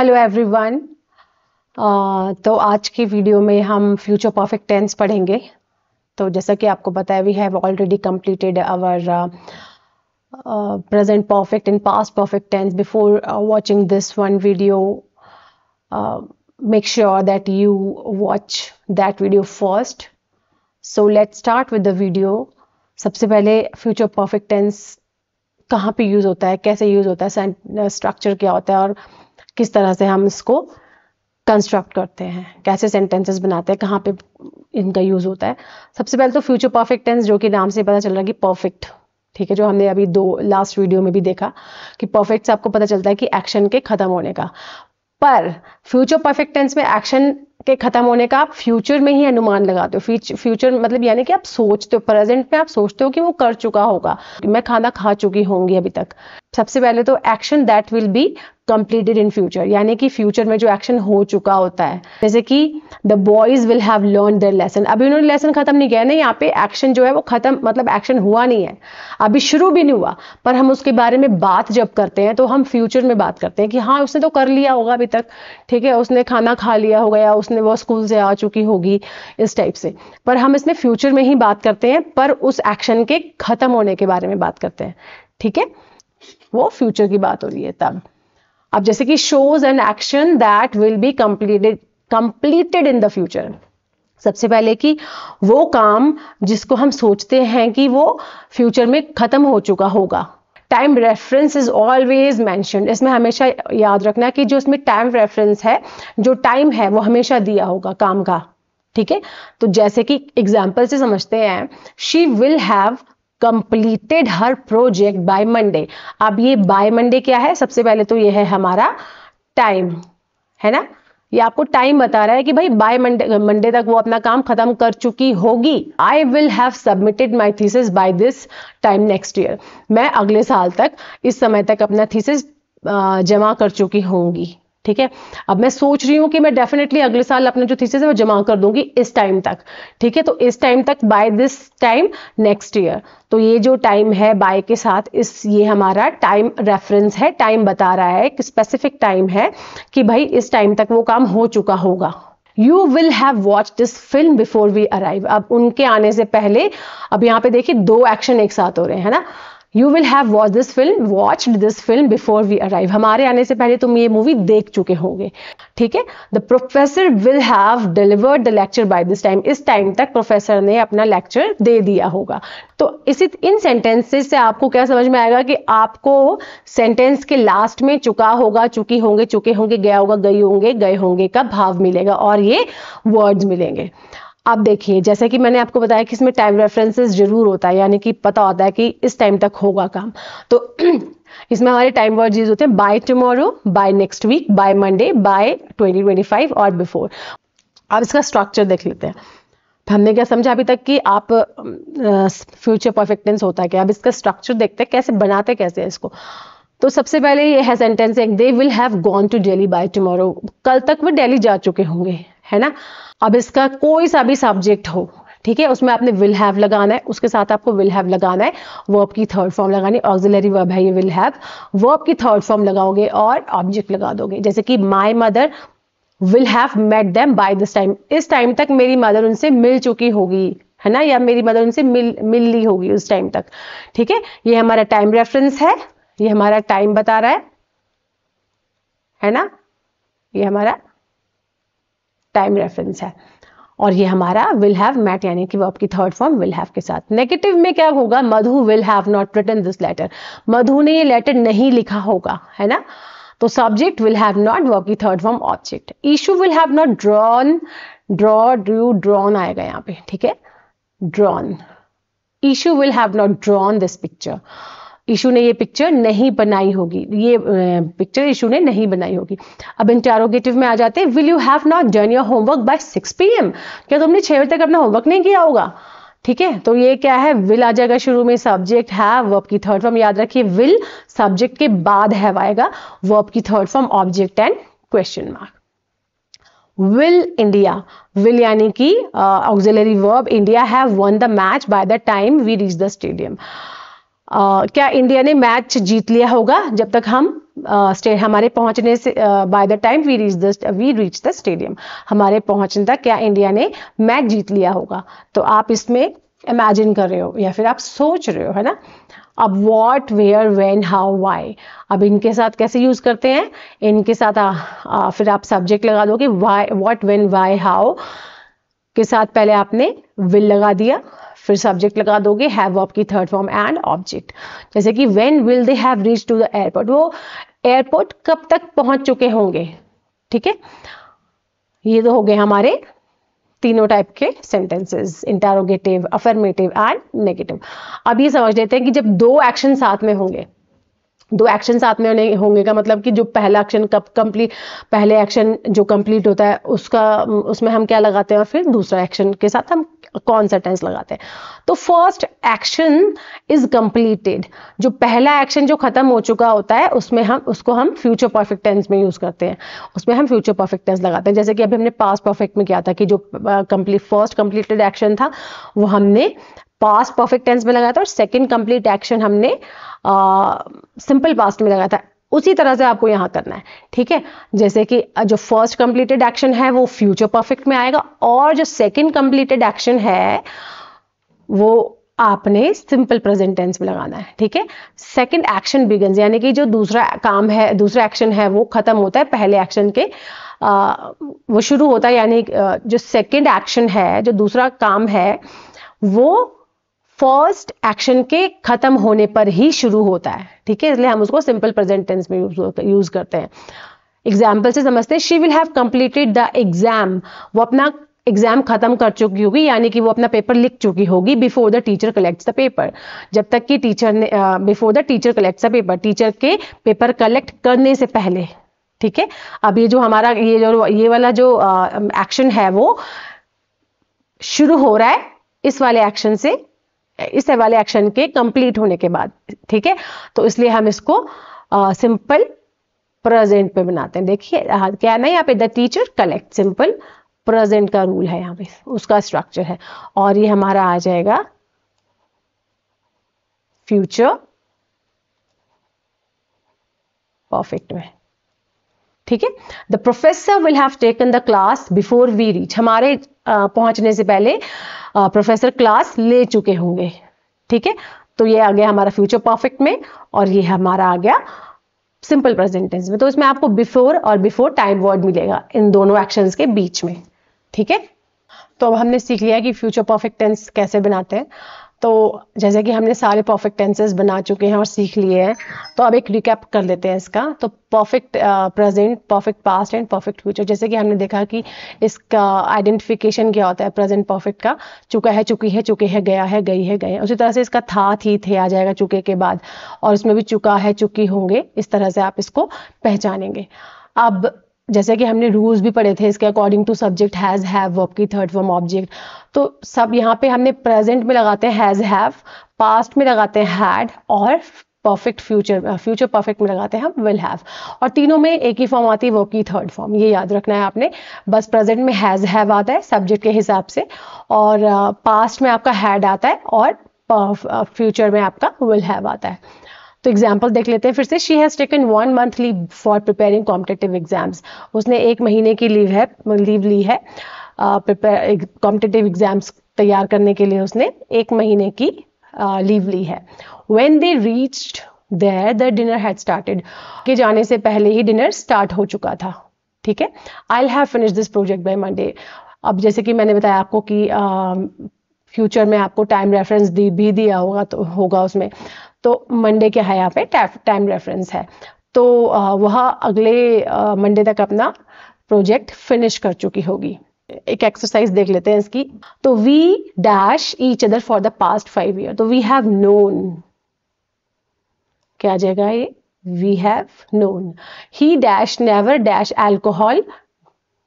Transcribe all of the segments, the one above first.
Hello everyone. तो आज की वीडियो में हम फ्यूचर परफेक्ट टेंस पढ़ेंगे। तो जैसा कि आपको पता है, we have already completed our present perfect and past perfect tense. Before watching this one video, make sure that you watch that video first. So let's start with the video. सबसे पहले future perfect tense कहाँ पे use होता है, कैसे use होता है, structure क्या होता है और किस तरह से हम इसको कंस्ट्रक्ट करते हैं, कैसे सेंटेंसेस बनाते हैं, कहाँ पे इनका यूज होता है। सबसे पहले तो फ्यूचर परफेक्ट टेंस, जो कि नाम से पता चल रहा है कि परफेक्ट, ठीक है, जो हमने अभी लास्ट वीडियो में भी देखा कि परफेक्ट से आपको पता चलता है कि एक्शन के खत्म होने का। पर फ्यूचर परफेक्ट टेंस में एक्शन के खत्म होने का आप फ्यूचर में ही अनुमान लगाते हो। फ्यूचर मतलब यानी कि आप सोचते हो, प्रेजेंट में आप सोचते हो कि वो कर चुका होगा, मैं खाना खा चुकी होंगी अभी तक। सबसे पहले तो action that will be completed in future, यानी कि फ्यूचर में जो एक्शन हो चुका होता है, जैसे कि the boys will have learn their lesson. अभी उन्होंने लेसन खत्म नहीं किया, नहीं, यहाँ पे एक्शन जो है वो खत्म, मतलब एक्शन हुआ नहीं है, अभी शुरू भी नहीं हुआ, पर हम उसके बारे में बात जब करते हैं तो हम फ्यूचर में बात करते हैं कि हाँ उसने तो कर लिया होगा अभी तक, ठीक है, उसने खाना खा लिया होगा या उसने वो स्कूल से आ चुकी होगी, इस टाइप से। पर हम इसमें फ्यूचर में ही बात करते हैं, पर उस एक्शन के खत्म होने के बारे में बात करते हैं, ठीक है, वो फ्यूचर की बात हो रही है तब। अब जैसे कि shows an action that will be completed in the future. सबसे पहले कि वो काम जिसको हम सोचते हैं कि वो फ्यूचर में खत्म हो चुका होगा। Time reference is always mentioned. इसमें हमेशा याद रखना कि जो इसमें टाइम रेफरेंस है, जो टाइम है वो हमेशा दिया होगा काम का, ठीक है। तो जैसे कि एग्जाम्पल से समझते हैं, she will have completed her project by Monday. अब ये बाय मंडे क्या है? सबसे पहले तो ये है हमारा टाइम, है ना, ये आपको टाइम बता रहा है कि भाई बाय मंडे तक वो अपना काम खत्म कर चुकी होगी। I will have submitted my thesis by this time next year. मैं अगले साल तक इस समय तक अपना थीसिस जमा कर चुकी होंगी, ठीक है। अब मैं सोच रही हूं कि मैं डेफिनेटली अगले साल अपना जो थीसिस है वो जमा कर दूंगी इस टाइम तक, ठीक है। तो इस टाइम तक, by this time next year, तो ये जो टाइम है बाय के साथ, ये हमारा टाइम रेफरेंस है, टाइम बता रहा है, एक स्पेसिफिक टाइम है कि भाई इस टाइम तक वो काम हो चुका होगा। You will have watched this film before we arrive। अब उनके आने से पहले, अब यहाँ पे देखिए दो एक्शन एक साथ हो रहे हैं, है ना। You will have watched this film before we arrive। हमारे आने से पहले तुम ये मूवी देख चुके होंगे, ठीक है। The professor will have delivered the lecture by this time। इस टाइम तक प्रोफेसर ने अपना लेक्चर दे दिया होगा। तो इन सेंटेंसेस से आपको क्या समझ में आएगा कि आपको सेंटेंस के लास्ट में चुका होगा, चुकी होंगे, चुके होंगे, गया होगा, गई होंगे, गए होंगे का भाव मिलेगा और ये वर्ड्स मिलेंगे। अब देखिए, जैसे कि मैंने आपको बताया कि इसमें टाइम रेफरेंसेस जरूर होता है, यानी कि पता होता है कि इस टाइम तक होगा काम। तो इसमें हमारे टाइम वर्ड्स यूज होते हैं by tomorrow, by next week, by Monday, by 2025 और बिफोर। अब इसका स्ट्रक्चर देख लेते हैं। हमने क्या समझा अभी तक कि आप फ्यूचर परफेक्ट टेंस होता है क्या। अब इसका स्ट्रक्चर देखते हैं, कैसे बनाते कैसे है इसको। तो सबसे पहले ये है सेंटेंस एक, they will have gone to Delhi by tomorrow. कल तक वो दिल्ली जा चुके होंगे, है ना। अब इसका कोई सा भी सब्जेक्ट हो, ठीक है, उसमें आपने विल हैव लगाना है, उसके साथ आपको विल हैव लगाना है, वर्ब की थर्ड फॉर्म लगानी, ऑक्सिलरी वर्ब है ये विल हैव, वर्ब की थर्ड फॉर्म लगाओगे और ऑब्जेक्ट लगा दोगे। जैसे कि my mother will have met them by this time. इस टाइम तक मेरी मदर उनसे मिल चुकी होगी, है ना, या मेरी मदर उनसे मिल ली होगी उस टाइम तक, ठीक है। ये हमारा टाइम रेफरेंस है, ये हमारा टाइम बता रहा है ना, ये हमारा टाइम रेफरेंस है। और ये हमारा विल हैव मेट, यानी कि वर्ब की थर्ड फॉर्म विल हैव के साथ। नेगेटिव में क्या होगा? Madhu will have not written this letter. Madhu ने ये लेटर नहीं लिखा होगा, है ना। तो subject will have not, verb की third form object. Ishu will have not drawn, drawn आएगा यहाँ पे, ठीक है, drawn. Ishu will have not drawn this picture. Ishu ने ये पिक्चर नहीं बनाई होगी, ये पिक्चर ईशू ने नहीं बनाई होगी। अब इंटरोगेटिव में आ जाते हैं, will you have not done your homework by 6 PM। क्या तुमने 6 बजे तक अपना होमवर्क नहीं किया होगा, ठीक है। तो ये क्या है? विल आ जाएगा शुरू में, सब्जेक्ट हैव, वर्ब की थर्ड फॉर्म, याद रखिए विल सब्जेक्ट के बाद हैव आएगा, वर्ब की third form object and question mark. Will India, will यानी कि auxiliary verb, India have won the match by the time we reach the stadium. क्या इंडिया ने मैच जीत लिया होगा जब तक हम हमारे पहुंचने से by the time we reach the stadium, हमारे पहुंचने तक क्या इंडिया ने मैच जीत लिया होगा। तो आप इसमें इमेजिन कर रहे हो या फिर आप सोच रहे हो, है ना। अब what, where, when, how, why, अब इनके साथ कैसे यूज करते हैं, इनके साथ फिर आप सब्जेक्ट लगा दोगे, why, what, when, why, how के साथ पहले आपने विल लगा दिया, फिर सब्जेक्ट लगा दोगे, हैव वर्ब की थर्ड फॉर्म एंड ऑब्जेक्ट। जैसे कि when will they have reach to the airport, वो एयरपोर्ट कब तक पहुंच चुके होंगे। ठीक है, ये तो हो गए हमारे तीनों टाइप के sentences, interrogative, affirmative and negative. अब ये समझ लेते हैं कि जब दो एक्शन साथ में होंगे, दो एक्शन साथ में होंगे का मतलब कि जो पहला एक्शन कब कंप्लीट, पहले एक्शन जो कंप्लीट होता है उसका उसमें हम क्या लगाते हैं और फिर दूसरा एक्शन के साथ हम कौन सा टेंस लगाते हैं। तो फर्स्ट एक्शन इज कंप्लीटेड, जो पहला एक्शन जो खत्म हो चुका होता है उसमें हम फ्यूचर परफेक्ट टेंस में यूज करते हैं, उसमें हम फ्यूचर परफेक्ट टेंस लगाते हैं। जैसे कि अभी हमने पास्ट परफेक्ट में किया था कि जो फर्स्ट कंप्लीटेड एक्शन था वो हमने पास्ट परफेक्ट टेंस में लगाया था और सेकंड कंप्लीट एक्शन हमने सिंपल पास्ट में लगाया था। उसी तरह से आपको यहां करना है। ठीक है, जैसे कि जो फर्स्ट कंप्लीटेड एक्शन है वो फ्यूचर परफेक्ट में आएगा और जो सेकंड कंप्लीटेड एक्शन है वो आपने सिंपल प्रेजेंट टेंस में लगाना है। ठीक है, सेकंड एक्शन बिगिंस, यानी कि जो दूसरा काम है, दूसरा एक्शन है वो खत्म होता है पहले एक्शन के, वो शुरू होता है, यानी जो सेकंड एक्शन है, जो दूसरा काम है वो फर्स्ट एक्शन के खत्म होने पर ही शुरू होता है। ठीक है, इसलिए हम उसको सिंपल प्रेजेंट टेंस में यूज करते हैं। एग्जाम्पल से समझते हैं, she will have completed the exam, वो अपना एग्जाम खत्म कर चुकी होगी, यानी कि वो अपना पेपर लिख चुकी होगी before the teacher collects the paper, जब तक कि टीचर ने before the teacher collects the paper, teacher के पेपर कलेक्ट करने से पहले। ठीक है, अब ये जो हमारा ये वाला जो एक्शन है वो शुरू हो रहा है इस वाले एक्शन से, इस वाले एक्शन के कंप्लीट होने के बाद। ठीक है, तो इसलिए हम इसको सिंपल प्रेजेंट पे बनाते हैं। देखिए क्या है ना, यहाँ पे the teacher collect, simple present का रूल है, यहाँ पे उसका स्ट्रक्चर है, और ये हमारा आ जाएगा फ्यूचर परफेक्ट में। ठीक है, the professor will have taken the class before we reach, हमारे पहुंचने से पहले प्रोफेसर क्लास ले चुके होंगे। ठीक है, तो ये आ गया हमारा फ्यूचर परफेक्ट में और ये हमारा आ गया सिंपल प्रेजेंट टेंस में। तो इसमें आपको बिफोर और बिफोर टाइम वर्ड मिलेगा इन दोनों एक्शंस के बीच में। ठीक है, तो अब हमने सीख लिया कि फ्यूचर परफेक्ट टेंस कैसे बनाते हैं। तो जैसे कि हमने सारे परफेक्ट टेंसेस बना चुके हैं और सीख लिए हैं, तो अब एक रिकैप कर लेते हैं इसका। तो perfect present, perfect past and perfect future, जैसे कि हमने देखा कि इसका आइडेंटिफिकेशन क्या होता है प्रेजेंट परफेक्ट का, चुका है, चुकी है, चुके हैं, गया है, गई है, गए। उसी तरह से इसका था, थी, थे आ जाएगा चुके के बाद, और इसमें भी चुका है, चुकी होंगे, इस तरह से आप इसको पहचानेंगे। अब जैसे कि हमने रूल्स भी पढ़े थे इसके, according to subject has, have, verb की थर्ड फॉर्म ऑब्जेक्ट, तो सब यहाँ पे हमने प्रेजेंट में लगाते हैं हैज, हैव, पास्ट में लगाते हैं हैड, और परफेक्ट फ्यूचर परफेक्ट में लगाते हैं हम विल हैव। और तीनों में एक ही फॉर्म आती है, वर्ब की थर्ड फॉर्म, ये याद रखना है आपने। बस प्रेजेंट में हैज, हैव आता है सब्जेक्ट के हिसाब से, और पास्ट में आपका हैड आता है, और फ्यूचर में आपका विल हैव आता है। तो एग्जाम्पल देख लेते हैं फिर से। She has taken 1 month leave for preparing competitive exams, उसने 1 महीने की लीव ली है कॉम्पिटेटिव एग्जाम्स तैयार करने के लिए, उसने 1 महीने की लीव ली है। When they reached there, the dinner had started, के जाने से पहले ही डिनर स्टार्ट हो चुका था। ठीक है, I'll have finished this project by Monday। अब जैसे कि मैंने बताया आपको कि फ्यूचर में आपको टाइम रेफरेंस भी दिया होगा, तो होगा उसमें, तो मंडे क्या है यहाँ पे टाइम रेफरेंस है, तो वह अगले मंडे तक अपना प्रोजेक्ट फिनिश कर चुकी होगी। एक एक्सरसाइज देख लेते हैं इसकी। तो we dash each other for the past 5 years, तो वी हैव नोन, क्या आ जाएगा ये, we have known. He dash never dash alcohol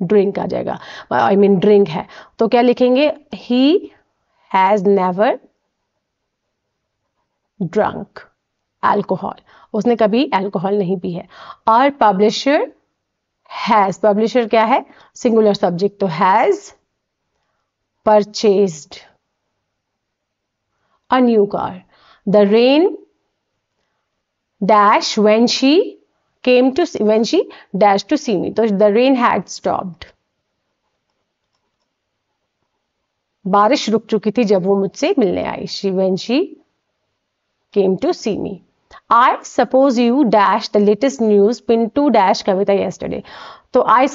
drink आ जाएगा, आई मीन ड्रिंक है, तो क्या लिखेंगे, he has never drunk alcohol, उसने कभी अल्कोहल नहीं पी है। और पब्लिशर हैज, पब्लिशर क्या है, सिंगुलर सब्जेक्ट, तो has purchased a new car. The rain dash when she came to when she dashed to see me. तो the rain had stopped. बारिश रुक चुकी थी जब वो मुझसे मिलने आई. When she came to see me. I suppose you dashed the latest news Pintu dash Kavita yesterday. तो I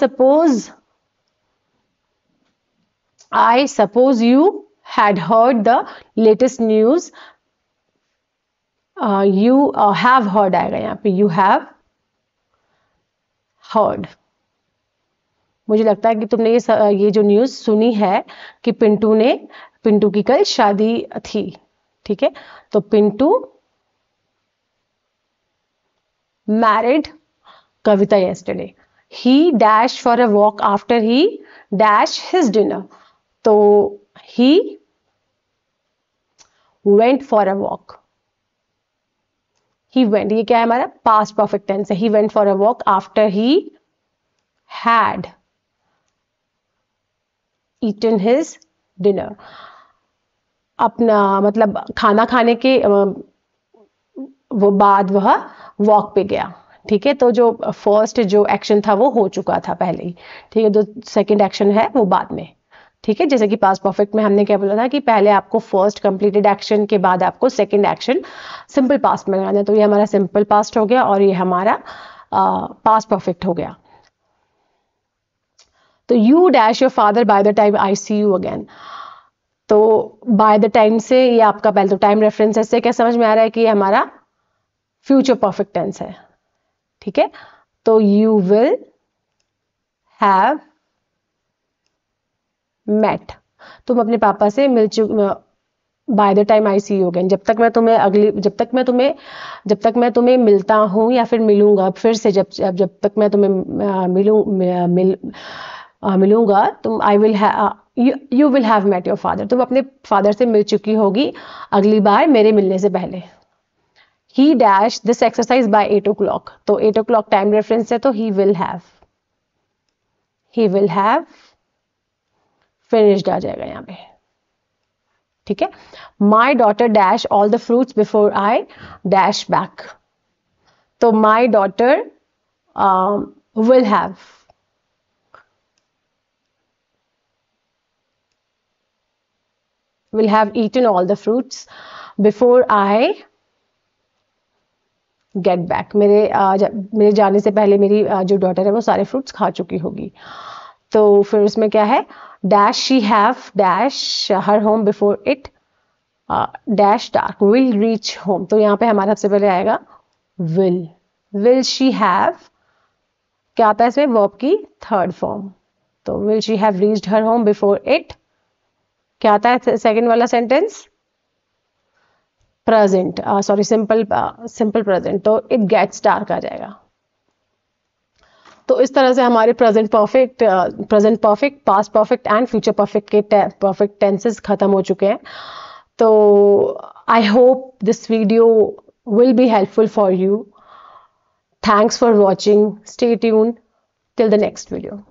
suppose you had heard the latest news. You have heard आएगा यहाँ पे. You have heard. मुझे लगता है कि तुमने ये जो न्यूज़ सुनी है कि पिंटू की कल शादी थी. ठीक है, तो Pintu married Kavita yesterday. He dashed for a walk after he dashed his dinner. तो he went for a walk. He went, ये क्या है हमारा past perfect tense है. He went for a walk after he had eaten his dinner. अपना मतलब खाना खाने के वो बाद वह वॉक पे गया. ठीक है, तो जो फर्स्ट जो एक्शन था वो हो चुका था पहले ही. ठीक है, जो सेकंड एक्शन है वो बाद में. ठीक है, जैसे कि पास्ट परफेक्ट में हमने क्या बोला था कि पहले आपको फर्स्ट कंप्लीटेड एक्शन के बाद आपको सेकंड एक्शन सिंपल पास्ट में लगाना है. तो ये हमारा सिंपल पास्ट हो गया और ये हमारा पास्ट परफेक्ट हो गया. तो you dash your father by the time I see you again. तो बाय द टाइम से ये आपका पहले तो टाइम रेफरेंस से क्या समझ में आ रहा है कि ये हमारा फ्यूचर परफेक्ट टेंस है. ठीक है, तो यू विल हैव मेट. तुम अपने पापा से मिल by the time I see you again. जब तक मैं तुम्हें मिलता हूं या फिर मिलूंगा फिर से, जब तक मैं तुम्हें मिलूंगा तुम I will you will have met your father. तुम अपने फादर से मिल चुकी होगी अगली बार मेरे मिलने से पहले. He dashed this exercise by 8 o'clock. तो 8 o'clock टाइम रेफरेंस है तो he will have finished आ जाएगा यहाँ पे. ठीक है, my daughter dash all the fruits before I dash back. तो my daughter will have eaten all the fruits before I get back. मेरे जाने से पहले मेरी जो डॉटर है वो सारे फ्रूट्स खा चुकी होगी. तो फिर उसमें क्या है, dash she have dash her home before it dash dark will reach home. तो यहाँ पे हमारा सबसे पहले आएगा विल शी हैव. क्या आता है इसमें, वर्ब की थर्ड फॉर्म. तो will she have reached her home before it. क्या आता है सेकेंड वाला sentence, present, sorry simple present. तो इट गेट्स डार्क आ जाएगा. तो इस तरह से हमारे present perfect, past perfect and future perfect के परफेक्ट टेंसेस खत्म हो चुके हैं. तो I hope this video will be helpful for you. Thanks for watching. Stay tuned till the next video.